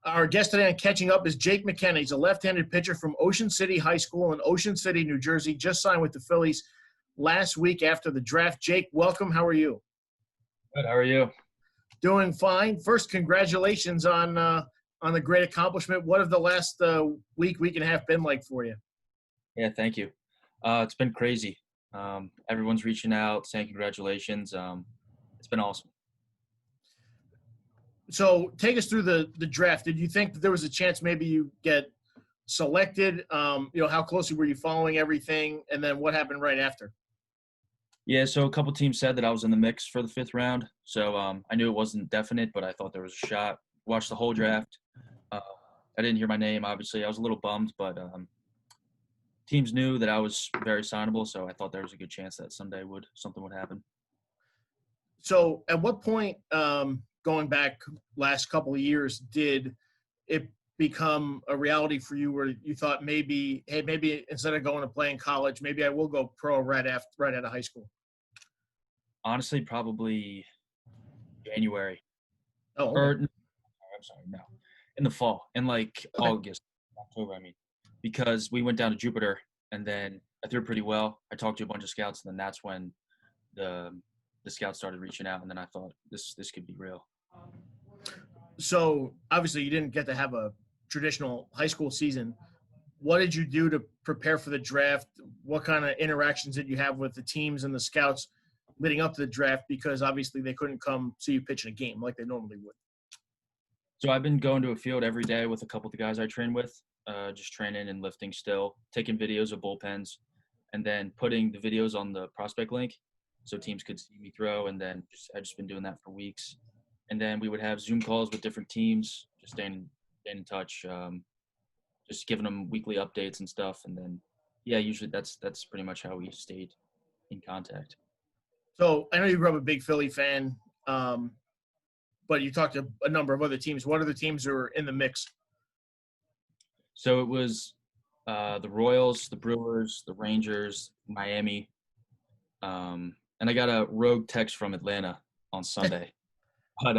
Our guest today on Catching Up is Jake McKenna. He's a left-handed pitcher from Ocean City High School in Ocean City, New Jersey. Just signed with the Phillies last week after the draft. Jake, welcome. How are you? Good. How are you? Doing fine. First, congratulations on the great accomplishment. What have the last week and a half been like for you? Yeah, thank you. It's been crazy. Everyone's reaching out, saying congratulations. It's been awesome. So take us through the draft. Did you think that there was a chance maybe you get selected? How closely were you following everything? And then what happened right after? Yeah, so a couple teams said that I was in the mix for the 5th round. So I knew it wasn't definite, but I thought there was a shot. Watched the whole draft. I didn't hear my name, obviously. I was a little bummed, but teams knew that I was very signable, so I thought there was a good chance that someday something would happen. So at what point, going back last couple of years, did it become a reality for you where you thought maybe instead of going to play in college, maybe I will go pro right out of high school? Honestly, probably January. Oh, okay. I'm sorry, no. In the fall, in like Okay. August, October, because we went down to Jupiter, and then I threw pretty well. I talked to a bunch of scouts, and then that's when the scouts started reaching out, and then I thought this could be real. So obviously you didn't get to have a traditional high school season. What did you do to prepare for the draft? What kind of interactions did you have with the teams and the scouts leading up to the draft? Because obviously they couldn't come see you pitch in a game like they normally would. So I've been going to a field every day with a couple of the guys I train with, just training and lifting still, taking videos of bullpens, and then putting the videos on the prospect link so teams could see me throw. And then I've just been doing that for weeks. And then we would have Zoom calls with different teams, just staying in touch, just giving them weekly updates and stuff. And then, yeah, usually that's pretty much how we stayed in contact. So I know you grew up a big Philly fan, but you talked to a number of other teams. What are the teams who are in the mix? So it was the Royals, the Brewers, the Rangers, Miami. And I got a rogue text from Atlanta on Sunday. But,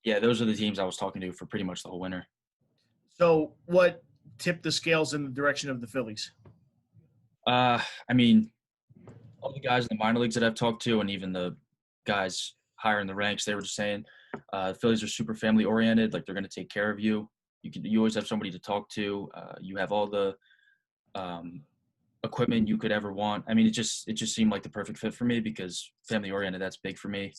yeah, those are the teams I was talking to for pretty much the whole winter. So what tipped the scales in the direction of the Phillies? All the guys in the minor leagues that I've talked to and even the guys higher in the ranks, they were just saying the Phillies are super family-oriented. Like, they're going to take care of you. You always have somebody to talk to. You have all the equipment you could ever want. It just seemed like the perfect fit for me because family-oriented, that's big for me.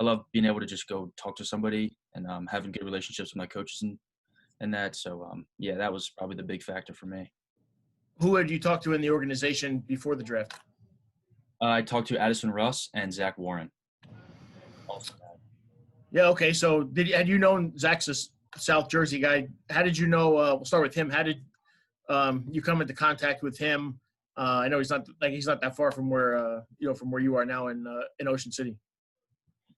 I love being able to just go talk to somebody and having good relationships with my coaches and that. So, yeah, that was probably the big factor for me. Who had you talked to in the organization before the draft? I talked to Addison Russ and Zach Warren. Yeah, okay. So had you known Zach's a South Jersey guy? How did you know we'll start with him. How did you come into contact with him? I know he's not that far from where you are now in Ocean City.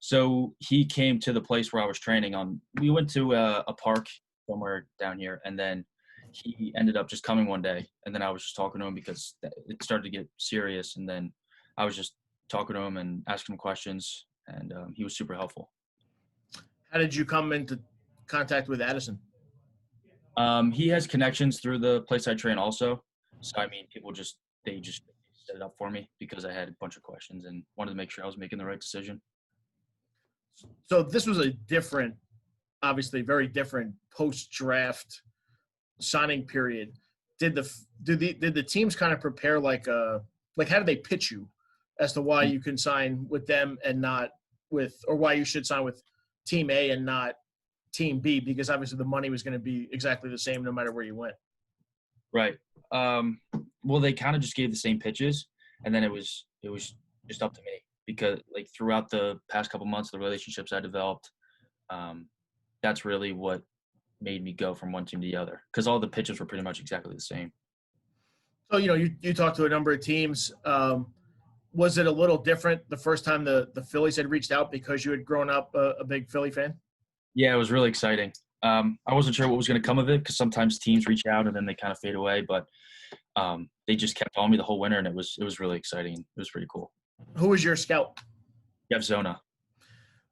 So he came to the place where I was training on. We went to a park somewhere down here, and then he ended up just coming one day. And then I was just talking to him because it started to get serious. And then I was just talking to him and asking him questions, and he was super helpful. How did you come into contact with Addison? He has connections through the place I train also. So, people they just set it up for me because I had a bunch of questions and wanted to make sure I was making the right decision. So this was a different, obviously very different post-draft signing period. Did the teams kind of prepare how did they pitch you as to why you can sign with them and not with, or why you should sign with Team A and not Team B? Because obviously the money was going to be exactly the same no matter where you went. Right. Well, they kind of just gave the same pitches, and then it was just up to me. Because throughout the past couple months, the relationships I developed, that's really what made me go from one team to the other. Because all the pitches were pretty much exactly the same. So you talked to a number of teams. Was it a little different the first time the Phillies had reached out because you had grown up a big Philly fan? Yeah, it was really exciting. I wasn't sure what was going to come of it because sometimes teams reach out and then they kind of fade away. But they just kept on me the whole winter, and it was really exciting. It was pretty cool. Who was your scout? Jeff Zona.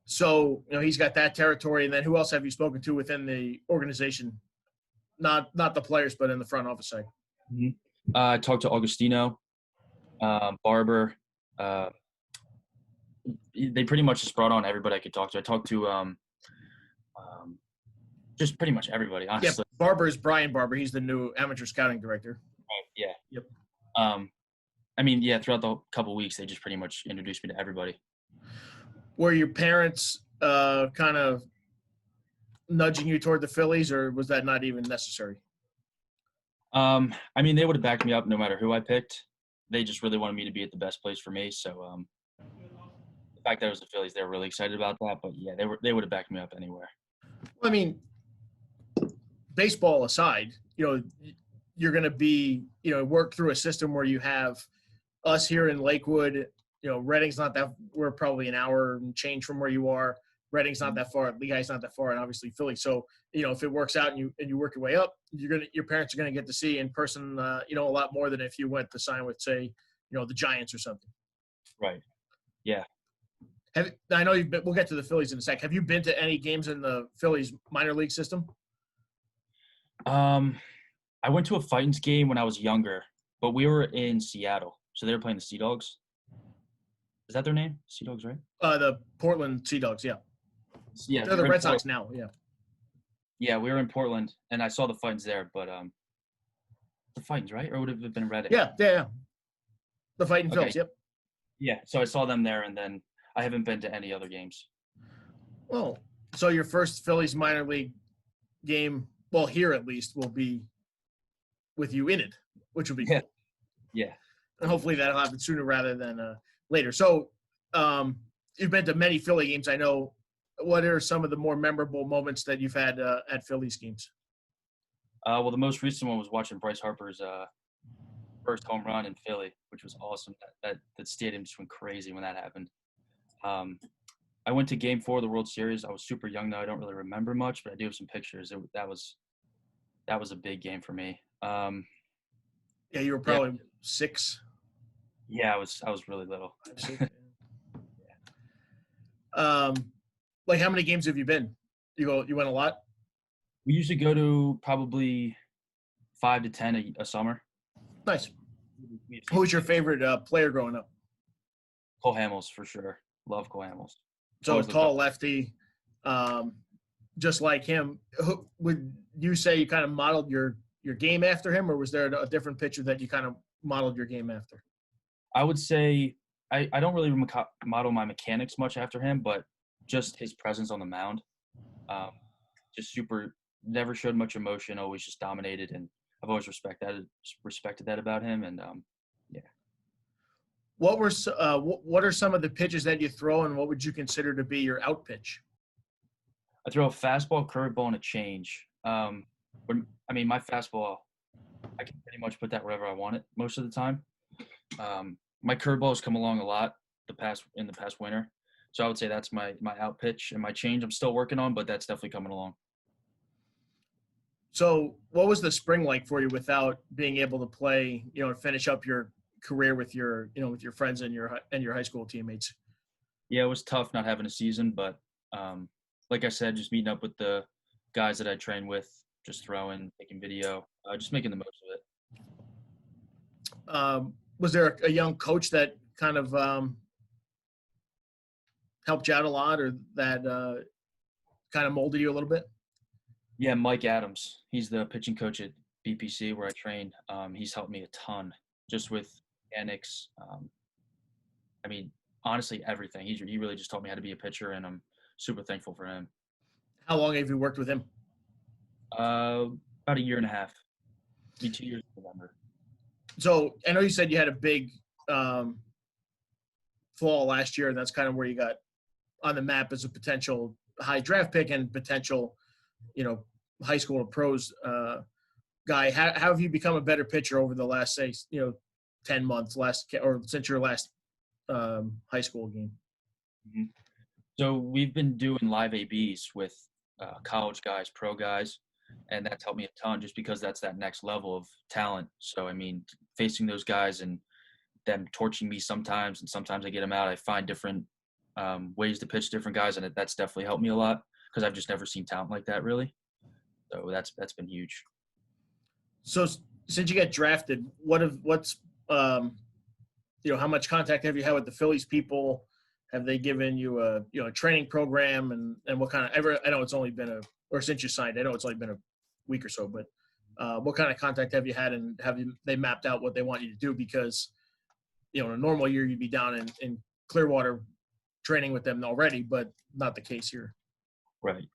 So, he's got that territory. And then who else have you spoken to within the organization? Not the players, but in the front office side. I talked to Augustino, Barber. They pretty much just brought on everybody I could talk to. I talked to just pretty much everybody, honestly. Yeah, Barber is Brian Barber. He's the new amateur scouting director. Yeah. Yep. Throughout the couple weeks, they just pretty much introduced me to everybody. Were your parents kind of nudging you toward the Phillies, or was that not even necessary? They would have backed me up no matter who I picked. They just really wanted me to be at the best place for me. So the fact that it was the Phillies, they were really excited about that. But yeah, they would have backed me up anywhere. I mean, baseball aside, you're going to be, work through a system where you have us here in Lakewood. Reading's not that. We're probably an hour and change from where you are. Reading's not that far. Lehigh's not that far, and obviously Philly. So, if it works out and you work your way up, your parents are gonna get to see in person, a lot more than if you went to sign with, say, the Giants or something. Right. Yeah. I know we'll get to the Phillies in a sec. Have you been to any games in the Phillies minor league system? I went to a Titans game when I was younger, but we were in Seattle, so they were playing the Sea Dogs. Is that their name? Sea Dogs, right? The Portland Sea Dogs, yeah. Yeah, they're the Red Sox now, yeah. Yeah, we were in Portland, and I saw the Titans there, but the Titans, right? Or would it have been Reading? Yeah. The Fighting Phillies, yep. Yeah, so I saw them there, and then I haven't been to any other games. Well, so your first Phillies minor league game, well, here at least, will be with you in it, which will be cool. Yeah. And hopefully that'll happen sooner rather than later. So you've been to many Philly games, I know. What are some of the more memorable moments that you've had at Phillies games? Well, the most recent one was watching Bryce Harper's first home run in Philly, which was awesome. That stadium just went crazy when that happened. I went to Game 4 of the World Series. I was super young, though. I don't really remember much, but I do have some pictures. That was a big game for me. Yeah, you were probably 6. Yeah, I was really little. 5, 6, yeah. Like, how many games have you been? You went a lot? We usually go to probably 5 to 10 a summer. Nice. Who was your favorite player growing up? Cole Hamels, for sure. Love Cole Hamels. So tall lefty, just like him. Would you say you kind of modeled your game after him, or was there a different pitcher that you kind of modeled your game after? I would say I don't really model my mechanics much after him, but just his presence on the mound. Just super, never showed much emotion, always just dominated, and I've always respected that about him, and yeah. What are some of the pitches that you throw, and what would you consider to be your out pitch? I throw a fastball, curveball, and a change. My fastball, I can pretty much put that wherever I want it most of the time. My curveball has come along a lot in the past winter, so I would say that's my out pitch, and my change I'm still working on, but that's definitely coming along. So, what was the spring like for you without being able to play, and finish up your career with your friends and your high school teammates? Yeah, it was tough not having a season, but like I said, just meeting up with the guys that I train with, just throwing, taking video, just making the most of it. Was there a young coach that kind of helped you out a lot, or that kind of molded you a little bit? Yeah, Mike Adams. He's the pitching coach at BPC where I train. He's helped me a ton just with mechanics. Honestly, everything. He really just taught me how to be a pitcher, and I'm super thankful for him. How long have you worked with him? About a year and a half. Be 2 years in November. So I know you said you had a big fall last year, and that's kind of where you got on the map as a potential high draft pick and potential, high school or pros guy. How have you become a better pitcher over the last, say, 10 months, since your last high school game? Mm-hmm. So we've been doing live ABs with college guys, pro guys, and that's helped me a ton just because that's that next level of talent. So, facing those guys and them torching me sometimes, and sometimes I get them out, I find different ways to pitch different guys, and that's definitely helped me a lot because I've just never seen talent like that really. So that's been huge. So since you get drafted, what's how much contact have you had with the Phillies people? Have they given you a training program and what kind of I know it's only been since you signed, I know it's only been a week or so, but what kind of contact have you had, and they mapped out what they want you to do? Because in a normal year you'd be down in Clearwater training with them already, but not the case here. Right.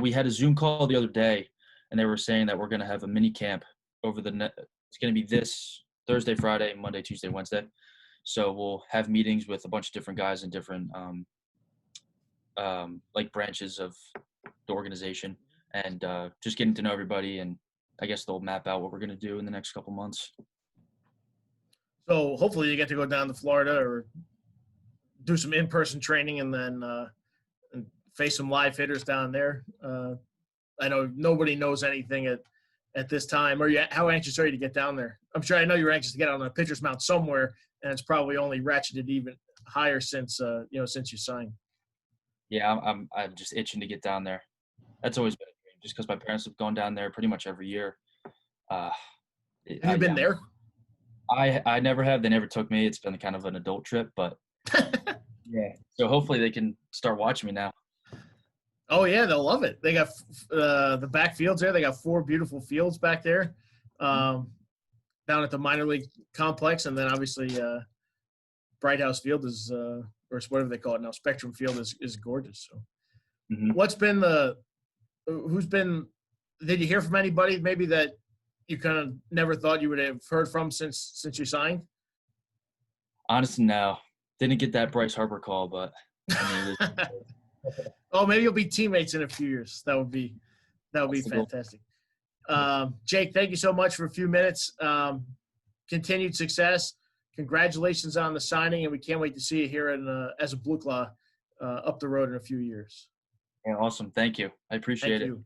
We had a Zoom call the other day, and they were saying that we're going to have a mini camp over it's going to be this Thursday, Friday, Monday, Tuesday, Wednesday. So we'll have meetings with a bunch of different guys in different like branches of the organization, and just getting to know everybody. And I guess they'll map out what we're going to do in the next couple months. So hopefully you get to go down to Florida or do some in-person training, and then and face some live hitters down there. I know nobody knows anything at this time. How anxious are you to get down there? I know you're anxious to get on a pitcher's mound somewhere, and it's probably only ratcheted even higher since you signed. Yeah, I'm just itching to get down there. That's always been a dream, just because my parents have gone down there pretty much every year. Have you been there? I never have. They never took me. It's been kind of an adult trip, but yeah. So hopefully they can start watching me now. Oh yeah, they'll love it. They got the back fields there. They got 4 beautiful fields back there, down at the minor league complex, and then obviously Bright House Field is, or whatever they call it now, Spectrum Field is gorgeous. So, What's been did you hear from anybody maybe that you kind of never thought you would have heard from since you signed? Honestly, no. Didn't get that Bryce Harper call, but I mean, oh, maybe you'll be teammates in a few years. That would be fantastic. Jake, thank you so much for a few minutes. Continued success. Congratulations on the signing, and we can't wait to see you here as a Blue Claw up the road in a few years. Yeah, awesome. Thank you. I appreciate it. You.